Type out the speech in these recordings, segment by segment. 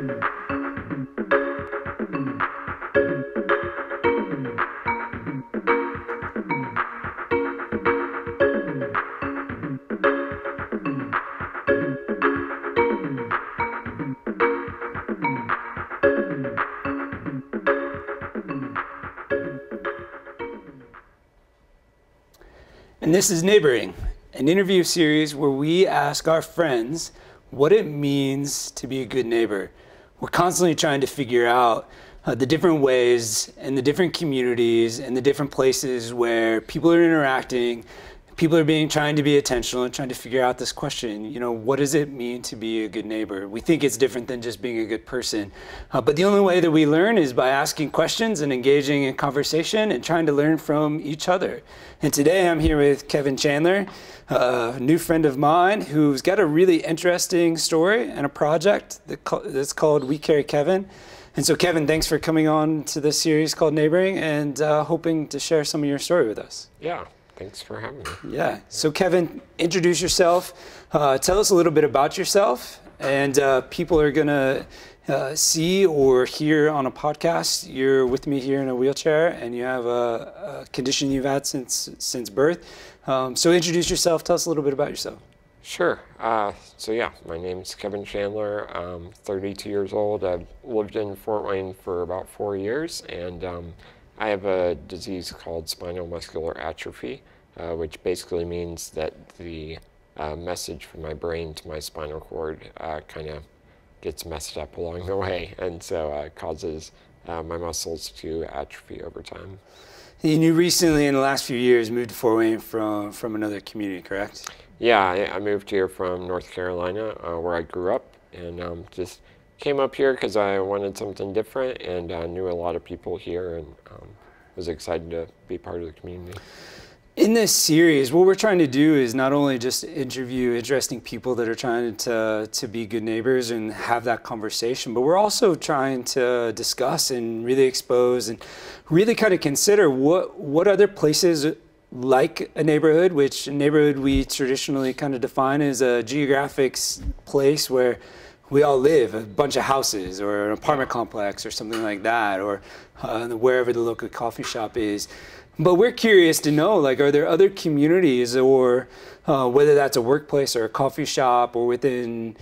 And this is Neighboring, an interview series where we ask our friends what it means to be a good neighbor. We're constantly trying to figure out the different ways and the different communities and the different places where people are interacting, people are trying to be attentional and trying to figure out this question, what does it mean to be a good neighbor? We think it's different than just being a good person. But the only way that we learn is by asking questions and engaging in conversation and trying to learn from each other. And today I'm here with Kevan Chandler, a new friend of mine who's got a really interesting story and a project that's called We Carry Kevan. And so Kevan, thanks for coming on to this series called Neighboring and hoping to share some of your story with us. Yeah. Thanks for having me. Yeah. So Kevan, introduce yourself. Tell us a little bit about yourself. And people are going to see or hear on a podcast, you're with me here in a wheelchair and you have a condition you've had since birth. So introduce yourself. Tell us a little bit about yourself. Sure. So yeah, my name's Kevan Chandler. I'm 32 years old. I've lived in Fort Wayne for about 4 years, and I have a disease called spinal muscular atrophy, which basically means that the message from my brain to my spinal cord kind of gets messed up along the way, and so it causes my muscles to atrophy over time. And you recently, in the last few years, moved to Fort Wayne from another community, correct? Yeah, I moved here from North Carolina, where I grew up, and just came up here because I wanted something different, and knew a lot of people here, and was excited to be part of the community. In this series, what we're trying to do is not only just interview interesting people that are trying to be good neighbors and have that conversation, but we're also trying to discuss and really expose and really kind of consider what other places like a neighborhood, which a neighborhood we traditionally kind of define as a geographic place where we all live, a bunch of houses or an apartment complex or something like that, or wherever the local coffee shop is. But we're curious to know, are there other communities, or whether that's a workplace or a coffee shop, or within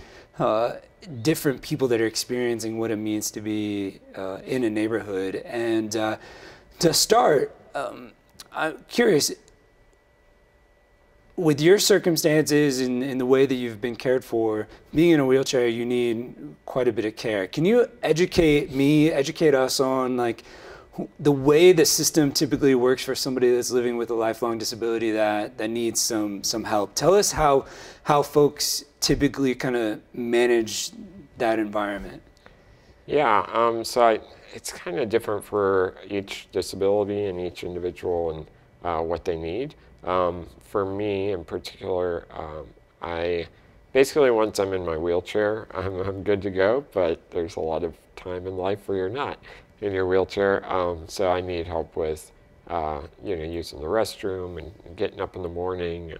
different people that are experiencing what it means to be in a neighborhood. And to start, I'm curious, with your circumstances and the way that you've been cared for, being in a wheelchair, you need quite a bit of care. Can you educate us on the way the system typically works for somebody that's living with a lifelong disability that needs some help? Tell us how folks typically kind of manage that environment. Yeah, it's kind of different for each disability and each individual and what they need. For me in particular, I basically, once I'm in my wheelchair, I'm good to go, but there's a lot of time in life where you're not in your wheelchair, so I need help with using the restroom and getting up in the morning,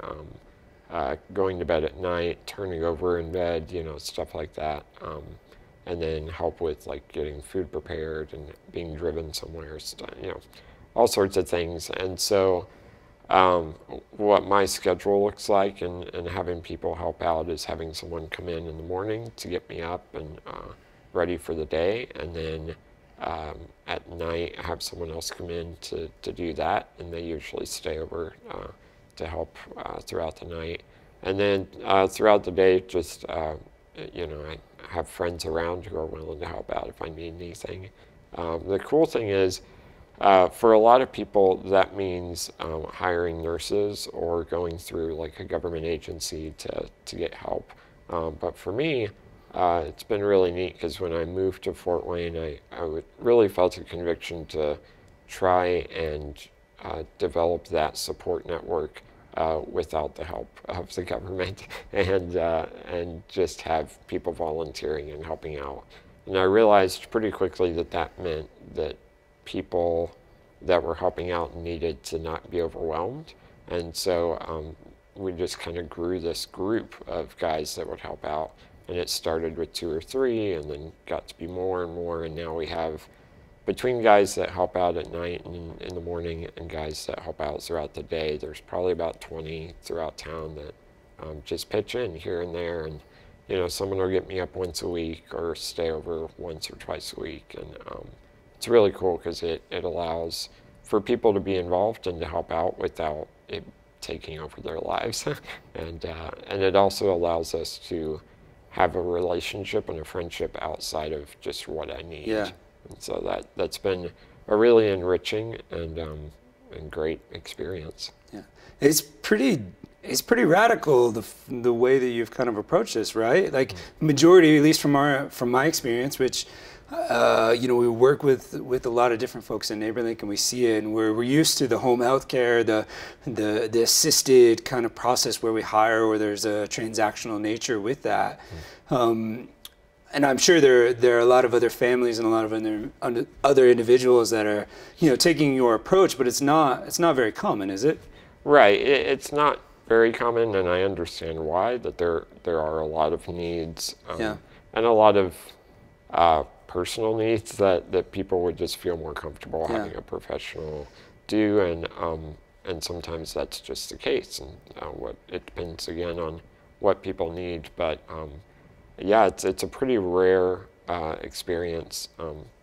going to bed at night, turning over in bed, stuff like that, and then help with getting food prepared and being driven somewhere, all sorts of things. And so what my schedule looks like and having people help out is having someone come in the morning to get me up and ready for the day, and then at night have someone else come in to do that, and they usually stay over to help throughout the night. And then throughout the day, just I have friends around who are willing to help out if I need anything. The cool thing is, for a lot of people, that means hiring nurses or going through a government agency to get help. But for me, it's been really neat because when I moved to Fort Wayne, I really felt a conviction to try and develop that support network without the help of the government, and just have people volunteering and helping out. And I realized pretty quickly that meant that people that were helping out needed to not be overwhelmed. And so we just kind of grew this group of guys that would help out. and it started with 2 or 3 and then got to be more and more, and now we have, between guys that help out at night and in the morning and guys that help out throughout the day, there's probably about 20 throughout town that just pitch in here and there. And you know, someone will get me up once a week or stay over once or twice a week. And it's really cool because it allows for people to be involved and to help out without it taking over their lives. And it also allows us to have a relationship and a friendship outside of just what I need. Yeah. And so that's been a really enriching and great experience. Yeah, it's pretty radical the way that you've kind of approached this, right? Like majority, at least from my experience, which you know, we work with a lot of different folks in NeighborLink, and we see it, and we're used to the home health care, the assisted kind of process where we hire, where there's a transactional nature with that. And I'm sure there are a lot of other families and a lot of other individuals that are, you know, taking your approach, but it's not very common, is it? Right. It's not very common, and I understand why. That there are a lot of needs, Yeah. and a lot of personal needs that people would just feel more comfortable Yeah. having a professional do, and sometimes that's just the case, and it depends again on what people need, but. Yeah, it's a pretty rare experience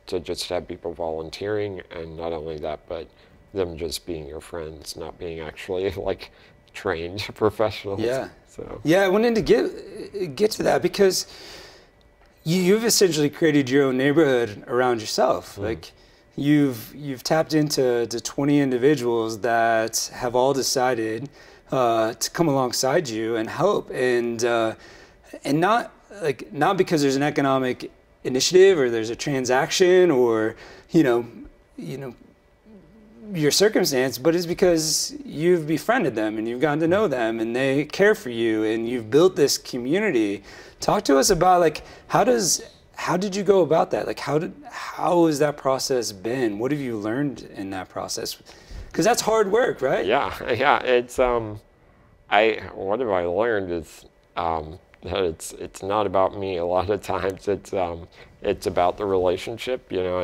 to just have people volunteering, and not only that, but them just being your friends, not being actually like trained professionals. Yeah. So. Yeah, I wanted to get to that because you've essentially created your own neighborhood around yourself. Like you've tapped into 20 individuals that have all decided to come alongside you and help, and not because there's an economic initiative or there's a transaction or you know your circumstance, but it's because you've befriended them and you've gotten to know them and they care for you and you've built this community. Talk to us about like how did you go about that? Like how has that process been? What have you learned in that process? Because that's hard work, right? Yeah. It's what have I learned is that it's not about me. A lot of times it's about the relationship. You know,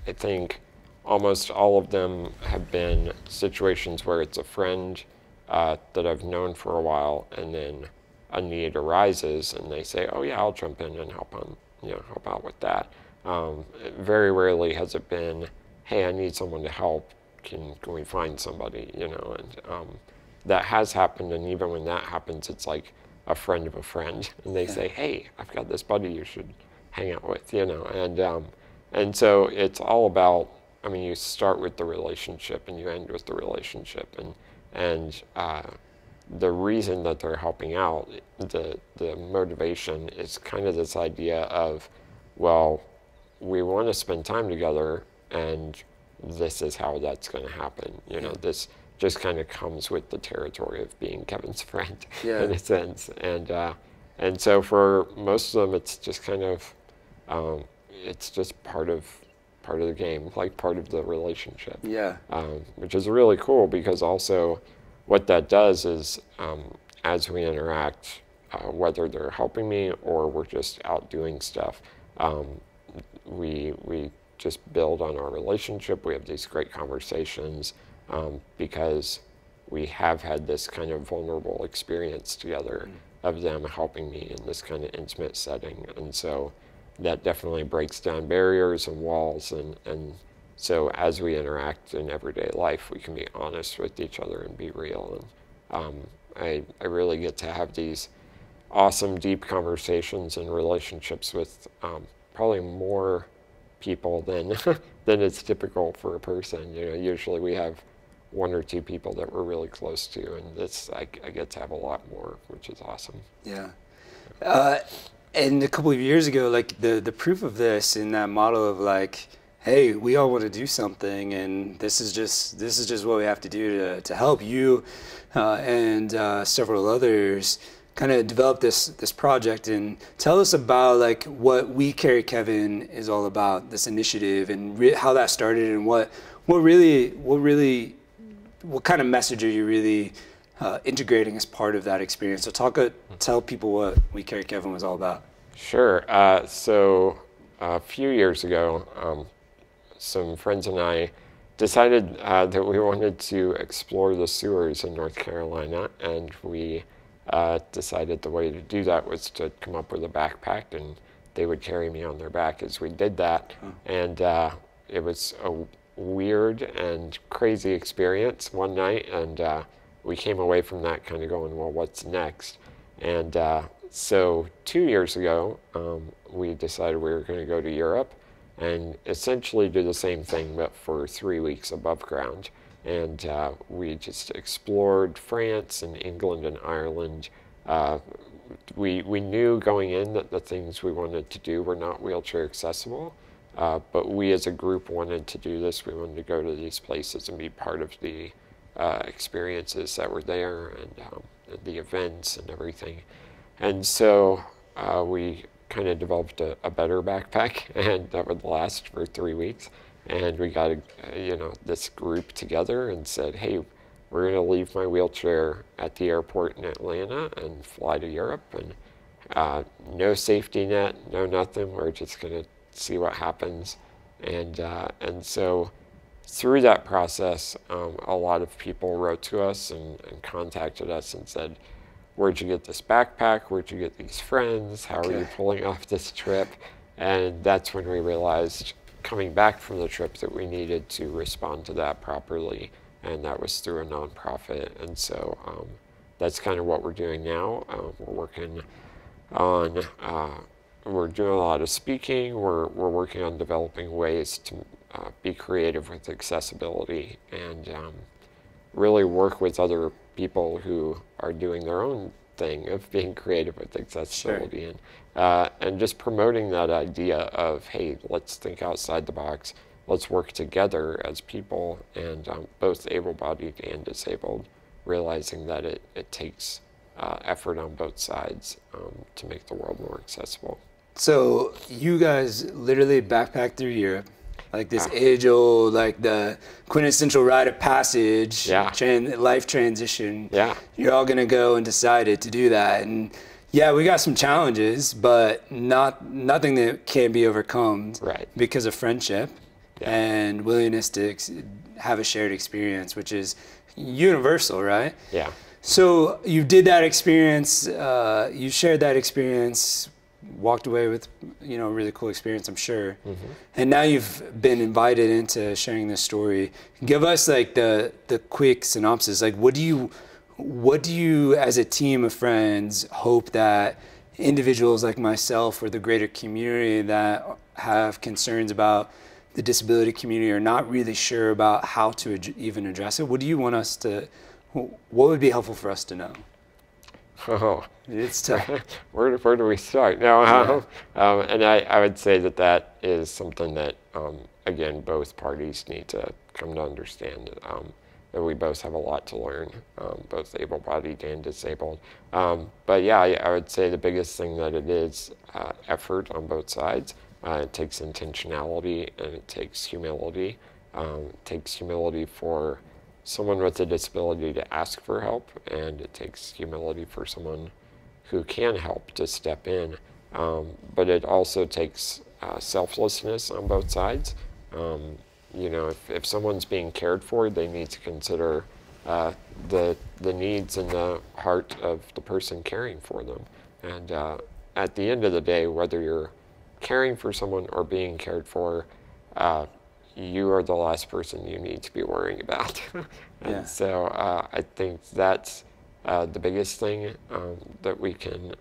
I think almost all of them have been situations where it's a friend that I've known for a while, and then a need arises, and they say, "Oh yeah, I'll jump in and help out with that." Very rarely has it been, "Hey, I need someone to help. Can we find somebody?" You know, and that has happened. And even when that happens, it's like a friend of a friend, and they say, "Hey, I've got this buddy you should hang out with," you know, and so it's all about. I mean, you start with the relationship and you end with the relationship, and the reason that they're helping out, the motivation is kind of this idea of, well, we want to spend time together, and this is how that's going to happen. You know, this just kind of comes with the territory of being Kevin's friend, in a sense, and so for most of them, it's just kind of, it's just part of the game, like part of the relationship. Yeah. Which is really cool because also what that does is as we interact, whether they're helping me or we're just out doing stuff, we just build on our relationship. We have these great conversations because we have had this kind of vulnerable experience together of them helping me in this kind of intimate setting. And so that definitely breaks down barriers and walls, and so as we interact in everyday life, we can be honest with each other and be real. And I really get to have these awesome, deep conversations and relationships with probably more people than than it's typical for a person. You know, usually we have 1 or 2 people that we're really close to, and this I get to have a lot more, which is awesome. Yeah. And a couple of years ago, like the proof of this in that model of like, hey, we all want to do something, and this is just what we have to do to help you, and several others kind of develop this project. And tell us about like what We Carry Kevan is all about, this initiative, and how that started, and what kind of message are you really integrating as part of that experience. So tell people what We Carry Kevan was all about. Sure. So a few years ago, some friends and I decided that we wanted to explore the sewers in North Carolina, and we decided the way to do that was to come up with a backpack, and they would carry me on their back as we did that. And it was a weird and crazy experience one night, and we came away from that kind of going, well, what's next? And so 2 years ago, we decided we were going to go to Europe and essentially do the same thing, but for 3 weeks above ground. And we just explored France and England and Ireland. We knew going in that the things we wanted to do were not wheelchair accessible, but we as a group wanted to do this. We wanted to go to these places and be part of the experiences that were there, and the events and everything. And so we kind of developed a better backpack, and that would last for 3 weeks. And we got this group together and said, hey, we're going to leave my wheelchair at the airport in Atlanta and fly to Europe. And no safety net, no nothing. We're just going to see what happens. And so through that process, a lot of people wrote to us and contacted us and said, where'd you get this backpack? Where'd you get these friends? How are you pulling off this trip? And that's when we realized, coming back from the trip, that we needed to respond to that properly. And that was through a nonprofit. And so that's kind of what we're doing now. We're working on, we're doing a lot of speaking. We're working on developing ways to be creative with accessibility, and really work with other people who are doing their own thing of being creative with accessibility. Sure. And just promoting that idea of, hey, let's think outside the box, let's work together as people, and both able-bodied and disabled, realizing that it takes effort on both sides to make the world more accessible. So you guys literally backpacked through Europe, like this age-old, like the quintessential rite of passage, life transition. Yeah. You're all gonna go and decided to do that, and yeah, we got some challenges, but nothing that can't be overcome. Right. Because of friendship and willingness to have a shared experience, which is universal, right? Yeah. So you did that experience, you shared that experience, walked away with, a really cool experience, I'm sure. Mm-hmm. And now you've been invited into sharing this story. Give us like the quick synopsis. Like, what do you as a team of friends hope that individuals like myself or the greater community that have concerns about the disability community are not really sure about how to even address it? What do you want us to, what would be helpful for us to know? Oh, it's tough. Where do we start? No, and I would say that is something that, again, both parties need to come to understand, that we both have a lot to learn, both able-bodied and disabled. But yeah, I would say the biggest thing that it is effort on both sides. It takes intentionality, and it takes humility. It takes humility for someone with a disability to ask for help, and it takes humility for someone who can help to step in. But it also takes selflessness on both sides. If someone's being cared for, they need to consider the needs and the heart of the person caring for them. And at the end of the day, whether you're caring for someone or being cared for, you are the last person you need to be worrying about. And so I think that's the biggest thing that we can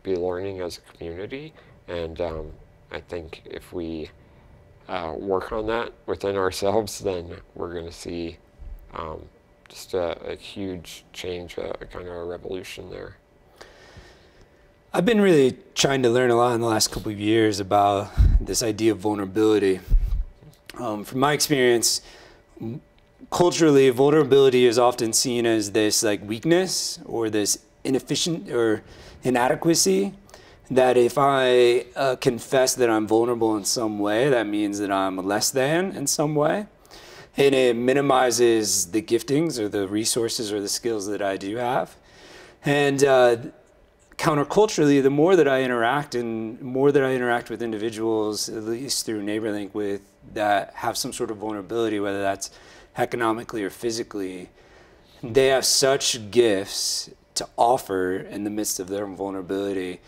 be learning as a community. And I think if we work on that within ourselves, then we're going to see just a huge change, a kind of a revolution there. I've been really trying to learn a lot in the last couple of years about this idea of vulnerability. From my experience, culturally, vulnerability is often seen as this like weakness or this inefficient or inadequacy, that if I confess that I'm vulnerable in some way, that means that I'm less than in some way. And it minimizes the giftings or the resources or the skills that I do have. And counterculturally, the more that I interact and more that I interact with individuals, at least through NeighborLink, with that have some sort of vulnerability, whether that's economically or physically, they have such gifts to offer in the midst of their vulnerability.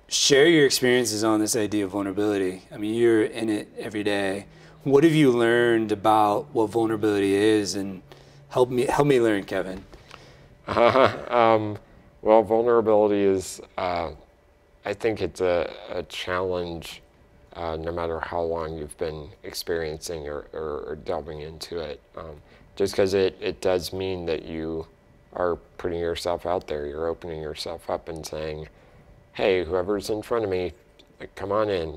Share your experiences on this idea of vulnerability. I mean, you're in it every day. What have you learned about what vulnerability is, and help me learn, Kevin. Well, vulnerability is, I think it's a challenge no matter how long you've been experiencing or delving into it. Just because it does mean that you are putting yourself out there, you're opening yourself up and saying, hey, whoever's in front of me, like, come on in,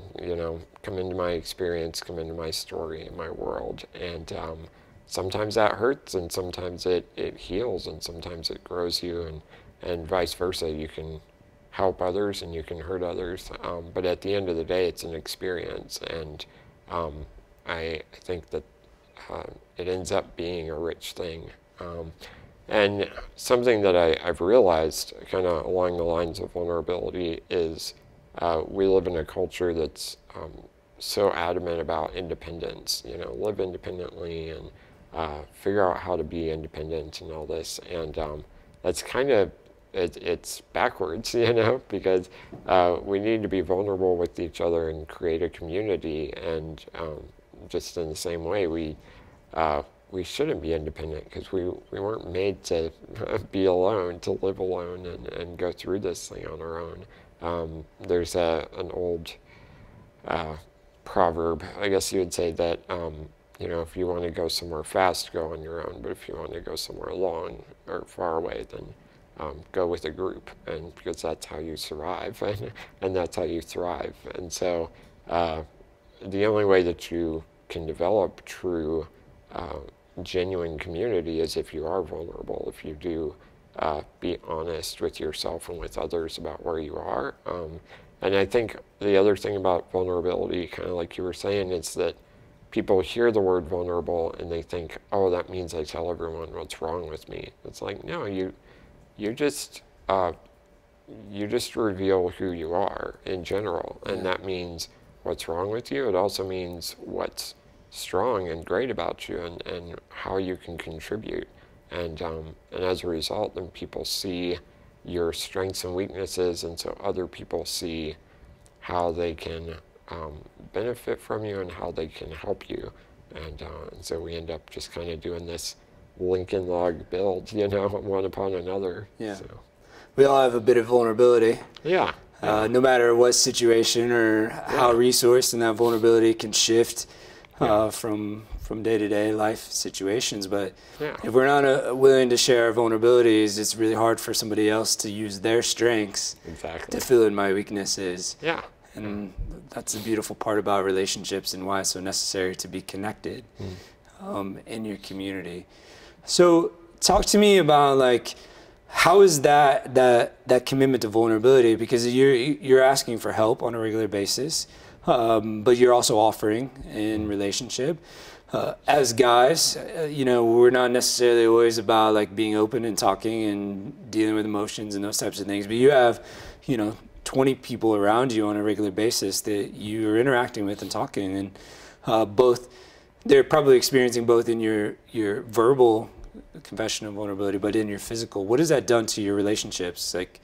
come into my experience, come into my story, my world. And sometimes that hurts, and sometimes it heals, and sometimes it grows you, and vice versa. You can help others and you can hurt others. But at the end of the day, it's an experience. And I think that it ends up being a rich thing. And something that I've realized kind of along the lines of vulnerability is we live in a culture that's so adamant about independence, live independently and figure out how to be independent and all this. And that's kind of, it's backwards, because we need to be vulnerable with each other and create a community. And just in the same way, we shouldn't be independent, because we weren't made to be alone, to live alone and go through this thing on our own. There's an old proverb, I guess you would say, that if you want to go somewhere fast, go on your own. But if you want to go somewhere long or far away, then go with a group, and because that's how you survive and that's how you thrive. And so the only way that you can develop true genuine community is if you are vulnerable, if you do be honest with yourself and with others about where you are. And I think the other thing about vulnerability, kind of like you were saying, is that people hear the word vulnerable and they think, oh, that means I tell everyone what's wrong with me. It's like, no, you just reveal who you are in general, and that means what's wrong with you. It also means what's strong and great about you, and how you can contribute. And as a result, then people see your strengths and weaknesses, and so other people see how they can benefit from you and how they can help you. And so we end up just kind of doing this Lincoln log build, one upon another. Yeah. So. We all have a bit of vulnerability. Yeah. No matter what situation or how resourced, and that vulnerability can shift from day-to-day life situations. But if we're not willing to share our vulnerabilities, it's really hard for somebody else to use their strengths to fill in my weaknesses. Yeah. And that's the beautiful part about relationships, and why it's so necessary to be connected in your community. So talk to me about, like, how is that commitment to vulnerability? Because you're asking for help on a regular basis, but you're also offering in relationship. As guys, we're not necessarily always about, like, being open and talking and dealing with emotions and those types of things. But you have, 20 people around you on a regular basis that you're interacting with and talking, and they're probably experiencing both in your verbal confession of vulnerability, but in your physical. What has that done to your relationships? Like,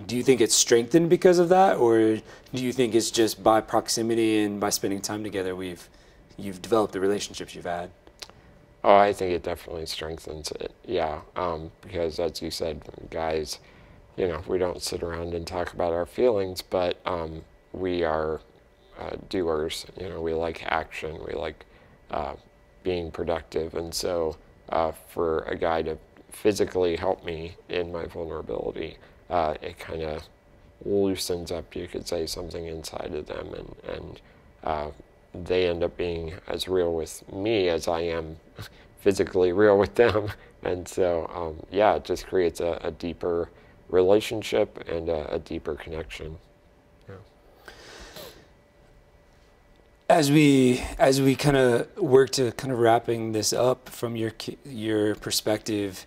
do you think it's strengthened because of that, or do you think it's just by proximity and by spending time together you've developed the relationships you've had? Oh, I think it definitely strengthens it. Yeah, because as you said, guys, we don't sit around and talk about our feelings, but we are doers. We like action. We like being productive, and so for a guy to physically help me in my vulnerability, it kind of loosens up, you could say, something inside of them, and they end up being as real with me as I am physically real with them. And so, it just creates a deeper relationship and a deeper connection. Yeah. As we kind of work to kind of wrapping this up from your perspective,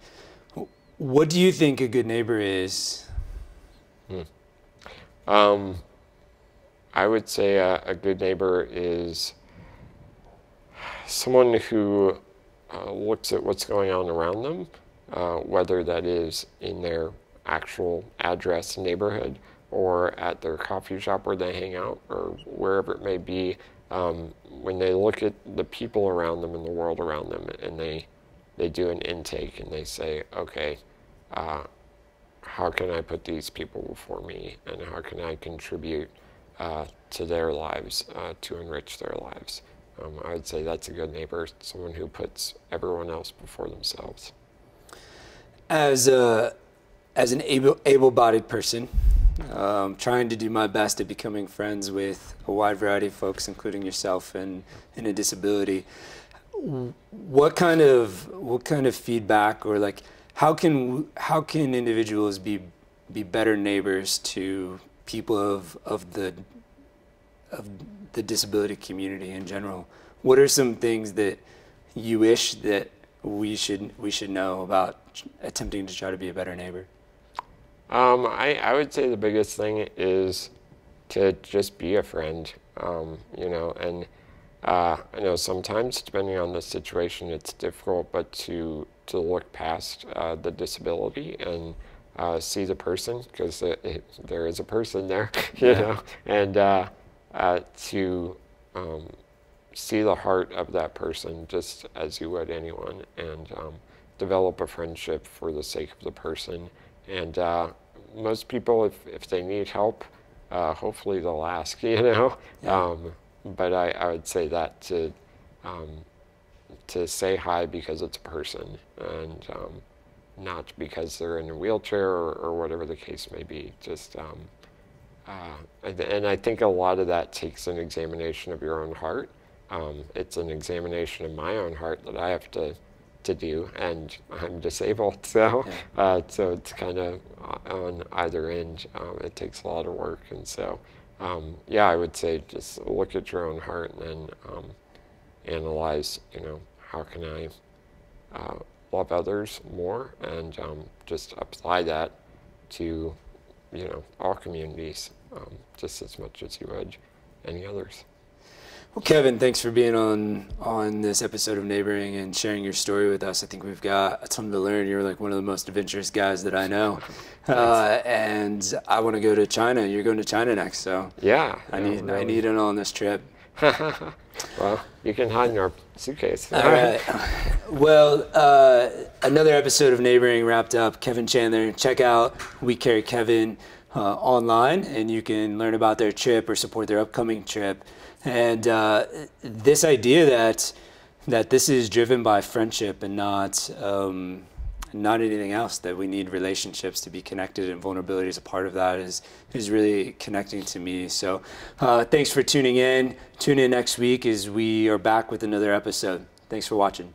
What do you think a good neighbor is? I would say a good neighbor is someone who looks at what's going on around them, whether that is in their actual address neighborhood or at their coffee shop where they hang out or wherever it may be. When they look at the people around them and the world around them, and they do an intake and they say, okay, how can I put these people before me, and how can I contribute to their lives, to enrich their lives? I would say that's a good neighbor, someone who puts everyone else before themselves. As an able-bodied person, trying to do my best at becoming friends with a wide variety of folks, including yourself and a disability, what kind of feedback, or like how can individuals be better neighbors to people of the disability community in general? What are some things that you wish that we should know about attempting to try to be a better neighbor? I would say the biggest thing is to just be a friend, and I know sometimes, depending on the situation, it's difficult, but to look past the disability and see the person, because there is a person there, you know, and to see the heart of that person just as you would anyone, and develop a friendship for the sake of the person. And most people, if they need help, hopefully they'll ask, you know. Yeah. But I would say that to say hi because it's a person, and not because they're in a wheelchair or whatever the case may be. Just and I think a lot of that takes an examination of your own heart. It's an examination of my own heart that I have to do, and I'm disabled, so so it's kind of on either end. It takes a lot of work, and so yeah, I would say just look at your own heart and then analyze, you know, how can I love others more, and just apply that to, you know, all communities, just as much as you would any others. Well, Kevin, thanks for being on this episode of Neighboring and sharing your story with us. I think we've got a ton to learn. You're like one of the most adventurous guys that I know. And I want to go to China. You're going to China next, so yeah, I need in on this trip. Well, you can hide in our suitcase. All right. Well, another episode of Neighboring wrapped up. Kevan Chandler. Check out We Carry Kevan online, and you can learn about their trip or support their upcoming trip. And this idea that this is driven by friendship and not anything else, that we need relationships to be connected, and vulnerability is a part of that, is really connecting to me. So thanks for tuning in. Tune in next week as we are back with another episode. Thanks for watching.